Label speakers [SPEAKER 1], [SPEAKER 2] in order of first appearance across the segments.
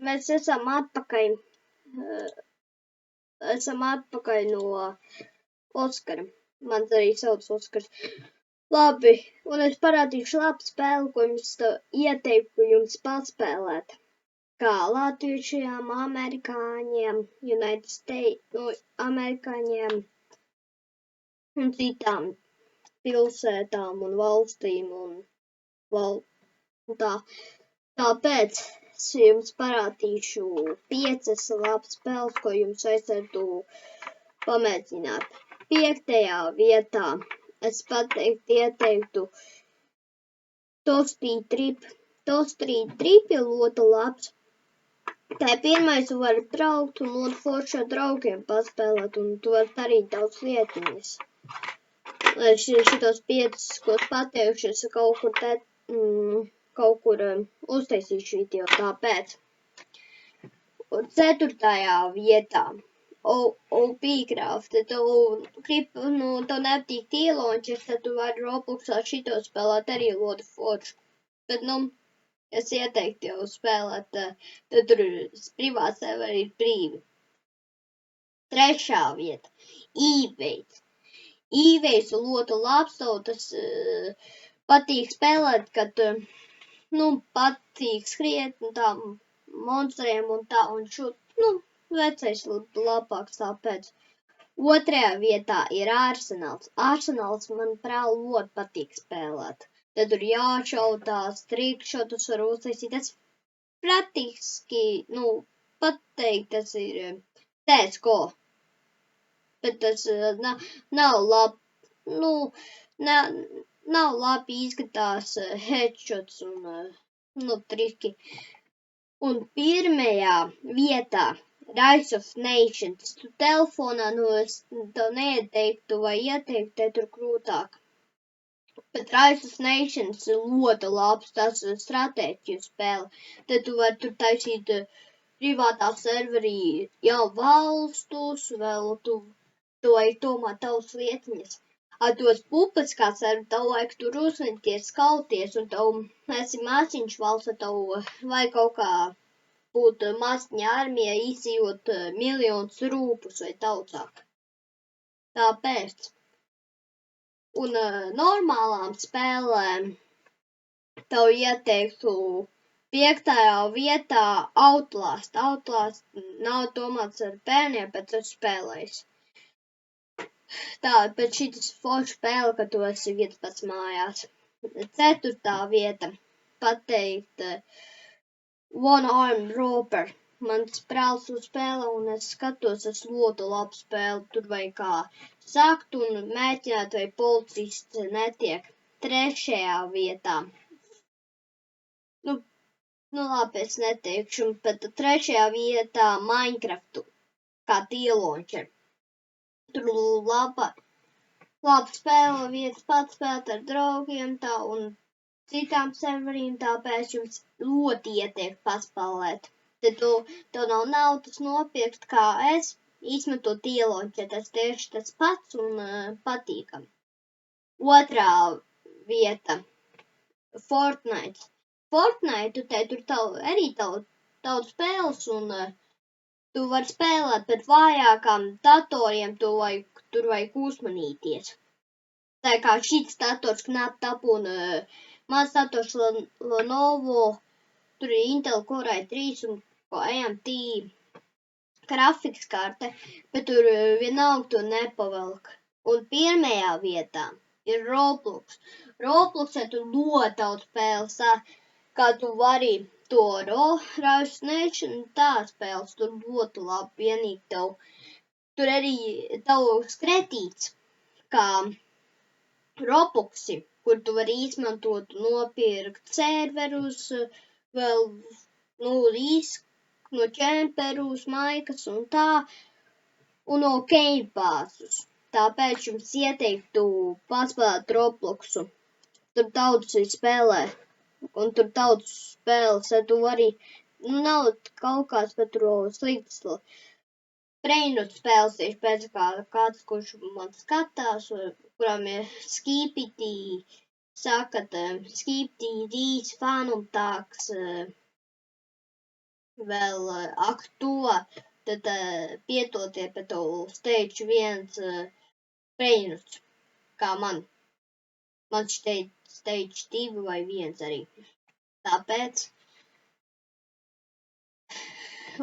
[SPEAKER 1] mēs esam atpakaļ no Oskara. Mans arī sauc Oskars. Labi, un es parādīšu labu spēli, ko jums ieteiktu jums paspēlēt. Kā latviešiem, amerikāņiem, United States, amerikāņiem un citām pilsētām un valstīm un tā. Tāpēc es jums parādīšu 5 labas spēles, ko jums vajadzētu pamēģināt. 5. vietā es ieteiktu Toast Trip. Toast Trip ir ļoti labs. Tā ir pirmais, tu vari braukt un ļoti forši ar draugiem paspēlēt, un tu vari darīt daudz lietiņas. Šitos 5, ko es pateikšu, es kaut kur uztaisīšu video, tāpēc. 4. vietā Opcraft, tev nepatīk tīloņķis, tad tu vari Robloxā šito spēlēt arī ļoti forši. Bet, es ieteiktu jau spēlēt, tad tur privāti serveri ir brīvi. 3. vieta eBay. eBay ir ļoti labs, tev tas patīk spēlēt, kad, patīk skriet un tā monstriem un tā, un vecais labāks tāpēc. 2. vietā ir Arsenals. Arsenals, manuprāt, ļoti patīk spēlēt. Tad tur jāšautās, trikšotus var uztaisīt. Tas praktiski, pateikt, tas ir CSGO. Bet tas nav labi, nav labi izskatās headshots un triki. Un 1. vietā Rise of Nations. Tu telefonā, es tev neieteiktu vai ieteiktu, te tur grūtāk. Bet Rise of Nations ir ļoti labs, tas ir stratēģiju spēle. Tad tu vari tur taisīt privātā serverī jau valstus, vēl tu vajag domāt tavas lietiņas. Ar tos pupas kā serveri, tev vajag tur uzventies, skauties, un tev esi maziņš valsts, tev vajag kaut kā būt maziņa armija, izdzīvot miljonus rūpus vai daudzāk. Tāpēc. Un normālām spēlēm tev ieteiktu 5. vietā Outlast. Outlast nav domāts ar bērniem, bet tu spēlēsi. Bet šitas forša spēle, ka tu esi vietas pats mājās. 4. vieta pateikt One Arm Robber. Mans brālis to spēlē un es skatos, tas ļoti labi spēle. Tur vajag kā sakt un mēģināt, vai policists netiek. 3. vietā. Labi, es neteikšu, bet 3. vietā Minecraftu kā tīloņķi. Tur laba spēle, vietas pats spēlēt ar draugiem tā un citām serveriem, tāpēc jums ļoti ieteiktu paspēlēt. Tad tev nav naudas nopirkt kā es, izmetot tīloņķi, tas tieši tas pats un patīkam. 2. vieta Fortnite. Fortnite, tur arī daudz spēles un tu vari spēlēt, bet vājākām datoriem tur vajag uzmanīties. Tā kā šits dators knap tap un mans dators Lenovo, tur ir Intel Core i3 un AMD grafikas karte, bet tur vienalga to nepavelk. Un 1. vietā ir Roblox. Robloxē tu ļoti daudz spēles, kā tu vari to Rise Nation un tā spēles, tur ļoti labi vienīgi tev. Tur arī tev skretīts, kā Robloxi, kur tu vari izmantot, nopirkt serverus, vēl, no čemperus, maikas un tā, un no gamebāzus. Tāpēc jums ieteiktu paspēlēt Robloxu. Tur daudz spēlē. Un tur daudz spēles, tu arī, nav kaut kāds, bet tur sliktas brainrot spēles, tieši pēc kāds, kurš man skatās, kurām ir Skipity, sakat, Skipity, Rīs, Fanum Talks, vēl ak to, tad piedodiet, bet stage 1 brainrots, kā man. Man šeit stage 2 vai 1 arī. Tāpēc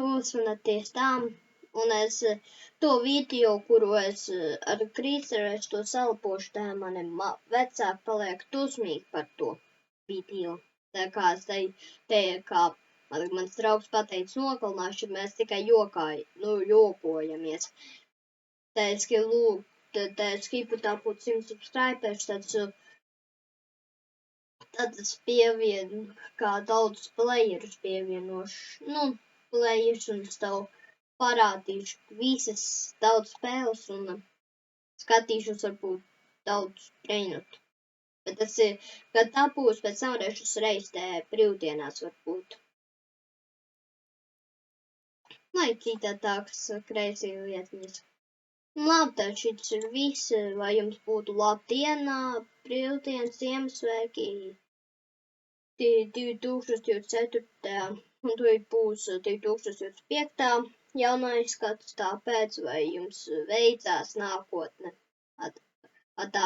[SPEAKER 1] uzmanieties tām, un es to video, kuru es ar Krīseru es to salpošu, tā mani vecāki paliek dusmīgi par to video. Tā kā es te kā mans draugs pateica nogalināšu, mēs tikai jokojamies. Tā es gribu tāpēc 100 subscribers, tad es pievienu, kā daudz playerus pievienošu, playerus, un es tev parādīšu visas daudz spēles, un skatīšos varbūt daudz brainotu. Bet tas ir, kad tā būs, pēc tam varēšu uzreiz te brīvdienās varbūt. Vai citātākas crazy lietiņas. Labi, tad šis ir viss, vai jums būtu laba diena, brīvdienas, Ziemassvētki 2024. Un to būs 2025. jaunais gads, tāpēc vai jums veicās nākotne. Atā.